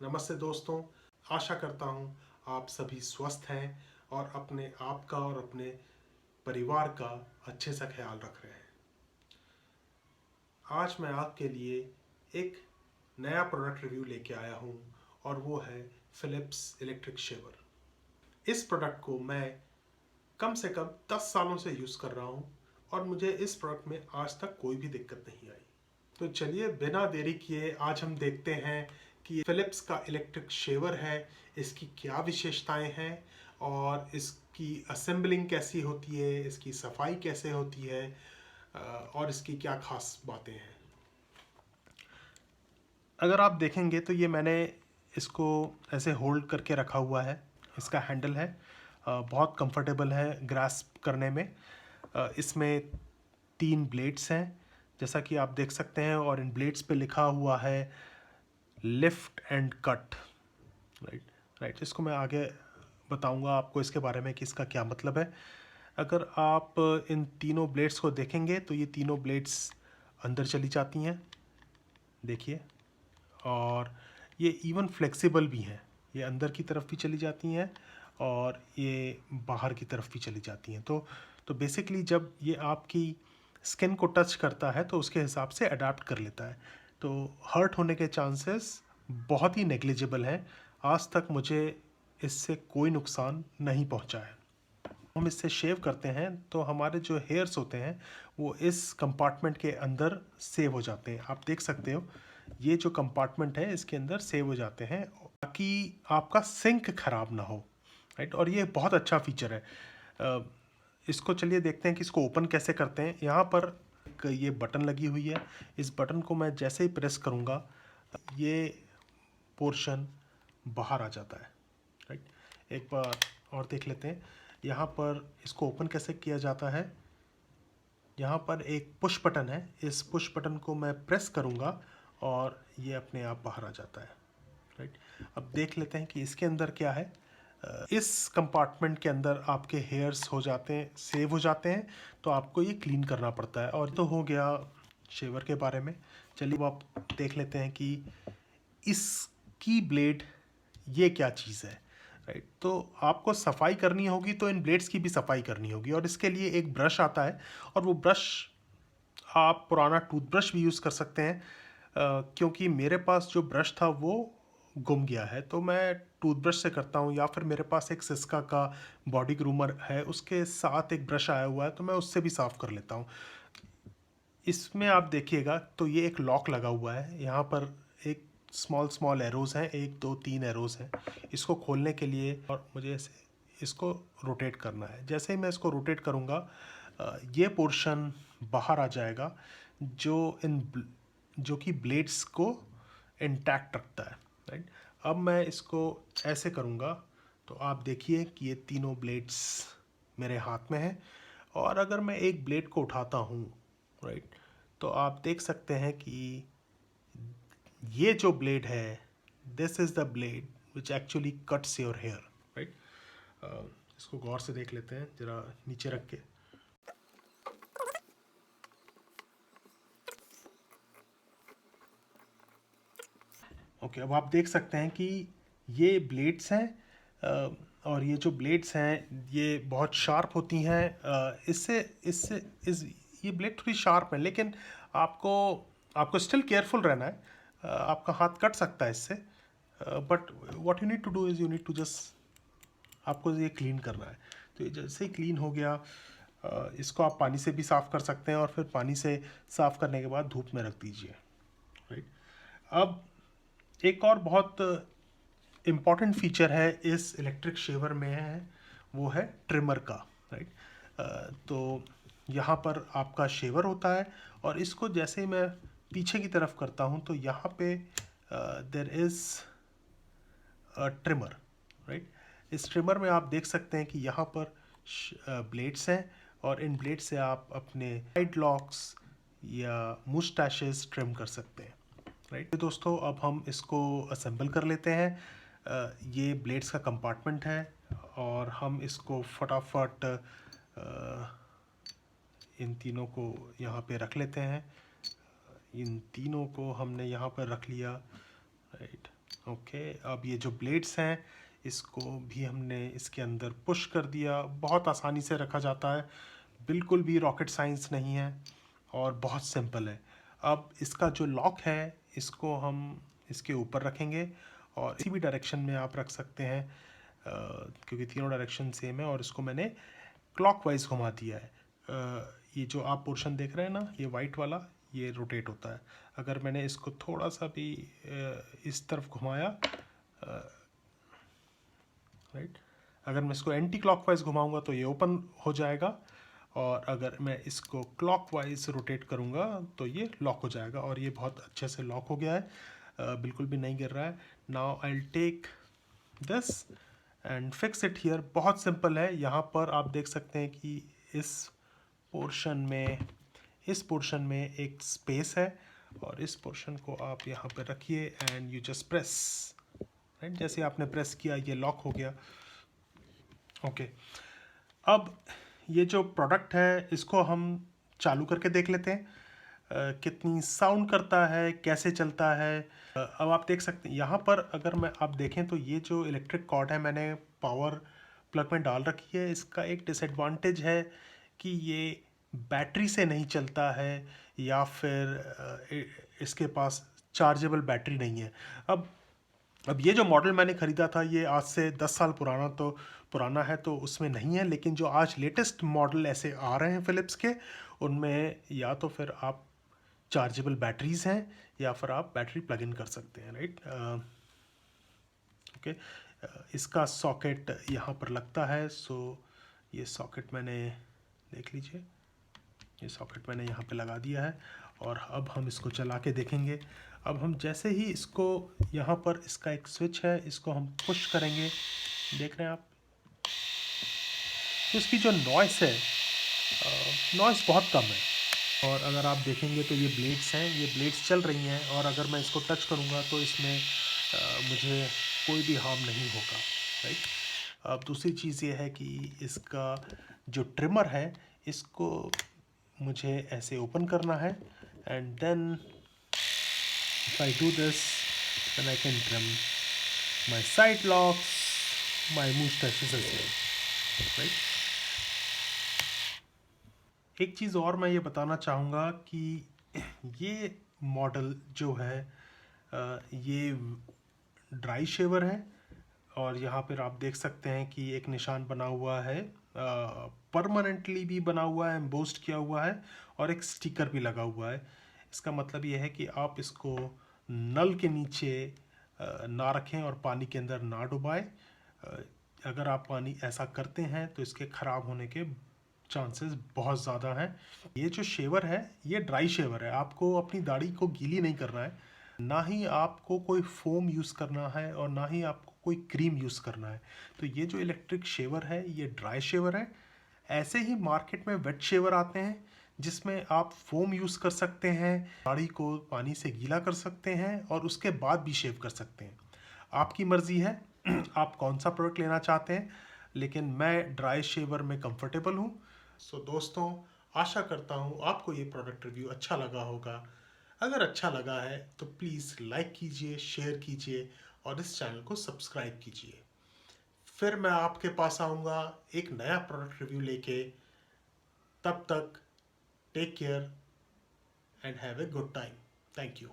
नमस्ते दोस्तों, आशा करता हूँ आप सभी स्वस्थ हैं और अपने आप का और अपने परिवार का अच्छे से ख्याल रख रहे हैं। आज मैं आपके लिए एक नया प्रोडक्ट रिव्यू लेके आया हूँ और वो है फिलिप्स इलेक्ट्रिक शेवर। इस प्रोडक्ट को मैं कम से कम 10 सालों से यूज़ कर रहा हूँ और मुझे इस प्रोडक्ट में आज तक कोई भी दिक्कत नहीं आई। तो चलिए बिना देरी किए आज हम देखते हैं कि फिलिप्स का इलेक्ट्रिक शेवर है, इसकी क्या विशेषताएं हैं और इसकी असेंबलिंग कैसी होती है, इसकी सफाई कैसे होती है और इसकी क्या खास बातें हैं। अगर आप देखेंगे तो ये मैंने इसको ऐसे होल्ड करके रखा हुआ है। इसका हैंडल है, बहुत कंफर्टेबल है ग्रास्प करने में। इसमें 3 ब्लेड्स हैं जैसा कि आप देख सकते हैं और इन ब्लेड्स पे लिखा हुआ है लिफ्ट एंड कट। राइट, इसको मैं आगे बताऊंगा आपको इसके बारे में कि इसका क्या मतलब है। अगर आप इन तीनों ब्लेड्स को देखेंगे तो ये तीनों ब्लेड्स अंदर चली जाती हैं, देखिए, और ये इवन फ्लेक्सिबल भी हैं। ये अंदर की तरफ भी चली जाती हैं और ये बाहर की तरफ भी चली जाती हैं। तो बेसिकली जब ये आपकी स्किन को टच करता है तो उसके हिसाब से अडाप्ट कर लेता है। तो हर्ट होने के चांसेस बहुत ही नेग्लिजिबल हैं। आज तक मुझे इससे कोई नुकसान नहीं पहुंचा है। हम इससे शेव करते हैं तो हमारे जो हेयर्स होते हैं वो इस कंपार्टमेंट के अंदर सेव हो जाते हैं। आप देख सकते हो ये जो कंपार्टमेंट है इसके अंदर सेव हो जाते हैं ताकि आपका सिंक खराब ना हो। राइट, और ये बहुत अच्छा फीचर है। इसको चलिए देखते हैं कि इसको ओपन कैसे करते हैं। यहाँ पर ये बटन लगी हुई है। इस बटन को मैं जैसे ही प्रेस करूँगा ये पोर्शन बाहर आ जाता है। राइट, एक बार और देख लेते हैं यहाँ पर इसको ओपन कैसे किया जाता है। यहाँ पर एक पुश बटन है, इस पुश बटन को मैं प्रेस करूँगा और ये अपने आप बाहर आ जाता है। राइट, अब देख लेते हैं कि इसके अंदर क्या है। इस कंपार्टमेंट के अंदर आपके हेयर्स हो जाते हैं, सेव हो जाते हैं, तो आपको ये क्लीन करना पड़ता है। और तो हो गया शेवर के बारे में। चलिए अब आप देख लेते हैं कि इसकी ब्लेड ये क्या चीज़ है। राइट, तो आपको सफाई करनी होगी तो इन ब्लेड्स की भी सफाई करनी होगी और इसके लिए एक ब्रश आता है और वो ब्रश आप पुराना टूथब्रश भी यूज़ कर सकते हैं। क्योंकि मेरे पास जो ब्रश था वो गुम गया है तो मैं टूथब्रश से करता हूँ, या फिर मेरे पास एक सिस्का का बॉडी ग्रूमर है उसके साथ एक ब्रश आया हुआ है तो मैं उससे भी साफ़ कर लेता हूँ। इसमें आप देखिएगा तो ये एक लॉक लगा हुआ है। यहाँ पर एक स्मॉल स्मॉल एरोज़ हैं, 1 2 3 एरोज़ हैं। इसको खोलने के लिए और मुझे ऐसे इसको रोटेट करना है। जैसे ही मैं इसको रोटेट करूँगा ये पोर्शन बाहर आ जाएगा जो कि ब्लेड्स को इंटैक्ट रखता है। राइट, अब मैं इसको ऐसे करूँगा तो आप देखिए कि ये तीनों ब्लेड्स मेरे हाथ में हैं। और अगर मैं एक ब्लेड को उठाता हूँ, राइट, तो आप देख सकते हैं कि ये जो ब्लेड है this is the blade which actually cuts your hair. Right, इसको गौर से देख लेते हैं ज़रा नीचे रख के। ओके, अब आप देख सकते हैं कि ये ब्लेड्स हैं और ये जो ब्लेड्स हैं ये बहुत शार्प होती हैं। इससे इससे इस ये ब्लेड थोड़ी शार्प है लेकिन आपको आपको स्टिल केयरफुल रहना है। आपका हाथ कट सकता है इससे, but what you need to do is you need to just आपको ये क्लीन करना है। तो ये जैसे ही क्लीन हो गया इसको आप पानी से भी साफ़ कर सकते हैं और फिर पानी से साफ़ करने के बाद धूप में रख दीजिए। राइट, अब एक और बहुत इम्पॉर्टेंट फीचर है इस इलेक्ट्रिक शेवर में है, वो है ट्रिमर का। राइट, तो यहाँ पर आपका शेवर होता है और इसको जैसे ही मैं पीछे की तरफ करता हूँ तो यहाँ पे देर इज़ ट्रिमर। राइट, इस ट्रिमर में आप देख सकते हैं कि यहाँ पर ब्लेड्स हैं और इन ब्लेड से आप अपने साइड लॉक्स या मुस्टैशेस ट्रिम कर सकते हैं। राइट दोस्तों, अब हम इसको असेंबल कर लेते हैं। ये ब्लेड्स का कंपार्टमेंट है और हम इसको फटाफट इन तीनों को यहाँ पे रख लेते हैं। इन तीनों को हमने यहाँ पर रख लिया। राइट, ओके, अब ये जो ब्लेड्स हैं इसको भी हमने इसके अंदर पुश कर दिया। बहुत आसानी से रखा जाता है, बिल्कुल भी रॉकेट साइंस नहीं है और बहुत सिंपल है। अब इसका जो लॉक है इसको हम इसके ऊपर रखेंगे और इसी भी डायरेक्शन में आप रख सकते हैं, क्योंकि तीनों डायरेक्शन सेम है। और इसको मैंने क्लॉकवाइज घुमा दिया है। ये जो आप पोर्शन देख रहे हैं ना, ये वाइट वाला, ये रोटेट होता है। अगर मैंने इसको थोड़ा सा भी इस तरफ घुमाया, राइट, अगर मैं इसको एंटी क्लॉकवाइज घुमाऊंगा तो ये ओपन हो जाएगा, और अगर मैं इसको क्लॉकवाइज रोटेट करूंगा तो ये लॉक हो जाएगा। और ये बहुत अच्छे से लॉक हो गया है, बिल्कुल भी नहीं गिर रहा है। Now I will take this and fix it here. बहुत सिंपल है। यहाँ पर आप देख सकते हैं कि इस पोर्शन में एक स्पेस है, और इस पोर्शन को आप यहाँ पे रखिए and you just press, right. जैसे आपने प्रेस किया ये लॉक हो गया। ओके, अब ये जो प्रोडक्ट है इसको हम चालू करके देख लेते हैं, कितनी साउंड करता है, कैसे चलता है। अब आप देख सकते हैं यहाँ पर, अगर मैं आप देखें तो ये जो इलेक्ट्रिक कॉर्ड है मैंने पावर प्लग में डाल रखी है। इसका एक डिसएडवांटेज है कि ये बैटरी से नहीं चलता है, या फिर इसके पास चार्जेबल बैटरी नहीं है। अब ये जो मॉडल मैंने ख़रीदा था ये आज से 10 साल पुराना है, तो उसमें नहीं है। लेकिन जो आज लेटेस्ट मॉडल ऐसे आ रहे हैं फ़िलिप्स के, उनमें या तो फिर आप चार्जेबल बैटरीज़ हैं या फिर आप बैटरी प्लग इन कर सकते हैं, राइट। ओके, इसका सॉकेट यहाँ पर लगता है। सो ये सॉकेट मैंने, देख लीजिए, ये सॉकेट मैंने यहाँ पे लगा दिया है। और अब हम इसको चला के देखेंगे। अब हम जैसे ही इसको, यहाँ पर इसका एक स्विच है, इसको हम पुश करेंगे, देख रहे हैं आप, तो इसकी जो नॉइस है, नॉइस बहुत कम है। और अगर आप देखेंगे तो ये ब्लेड्स हैं, ये ब्लेड्स चल रही हैं, और अगर मैं इसको टच करूँगा तो इसमें मुझे कोई भी हार्म नहीं होगा, राइट। अब दूसरी चीज़ ये है कि इसका जो ट्रिमर है इसको मुझे ऐसे ओपन करना है, and then if I do this then I can trim my side locks, my moustaches as well, right. एक चीज़ और मैं ये बताना चाहूँगा कि ये मॉडल जो है ये ड्राई शेवर है, और यहाँ पर आप देख सकते हैं कि एक निशान बना हुआ है, परमानेंटली भी बना हुआ है, एम्बोस्ड किया हुआ है, और एक स्टिकर भी लगा हुआ है। इसका मतलब ये है कि आप इसको नल के नीचे ना रखें और पानी के अंदर ना डुबाएं। अगर आप पानी ऐसा करते हैं तो इसके ख़राब होने के चांसेस बहुत ज़्यादा हैं। ये जो शेवर है ये ड्राई शेवर है, आपको अपनी दाढ़ी को गीली नहीं करना है, ना ही आपको कोई फोम यूज़ करना है, और ना ही आपको कोई क्रीम यूज़ करना है। तो ये जो इलेक्ट्रिक शेवर है ये ड्राई शेवर है। ऐसे ही मार्केट में वेट शेवर आते हैं जिसमें आप फोम यूज़ कर सकते हैं, दाढ़ी को पानी से गीला कर सकते हैं और उसके बाद भी शेव कर सकते हैं। आपकी मर्ज़ी है आप कौन सा प्रोडक्ट लेना चाहते हैं, लेकिन मैं ड्राई शेवर में कंफर्टेबल हूँ। सो दोस्तों, आशा करता हूँ आपको ये प्रोडक्ट रिव्यू अच्छा लगा होगा। अगर अच्छा लगा है तो प्लीज़ लाइक कीजिए, शेयर कीजिए और इस चैनल को सब्सक्राइब कीजिए। फिर मैं आपके पास आऊँगा एक नया प्रोडक्ट रिव्यू लेके। तब तक take care and have a good time. Thank you.